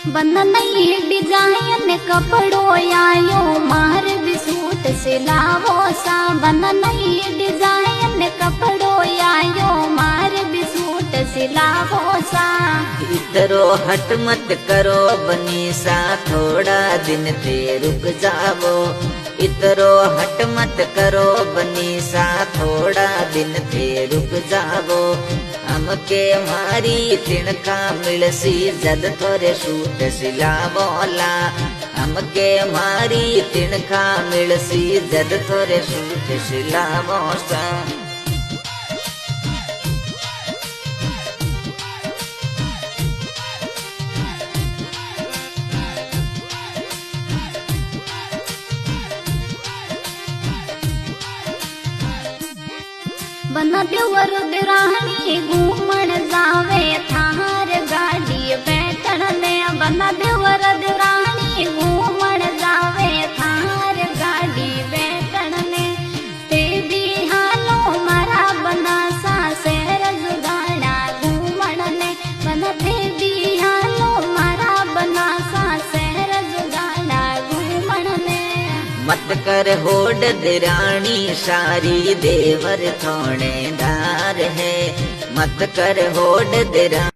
बन नई डिजाइन कपड़ो आयो मार भी सूट सिलावो सा। बन नई डिजाइन कपड़ो आयो मार भी सूट सिलावो सा। इतरो हट मत करो बनी सा थोड़ा दिन ते रुक जावो। इतरो हट मत करो बनी सा थोड़ा दिन ते रुक जावो। हमके मारी तिणका मिलसी जद थोरे सूट सिलावोला। हमके मारी तिणका मिलसी जद थोरे सूट सिलावो सा। बन देवर दिराणी घूमण जावे थार गाड़ी बैठन में। बन देवर दिराणी घूमण जावे थार गाड़ी बैठन में। ते भी हालो मारा बना सा शहर जुगाड़ा घूमण में। बन ते भी हालो मारा बना सा शहर जुगाड़ा घूमण में। मत कर होड़ दिराणी सारी देवर थोड़ेदार है। मत कर होड़ दिराणी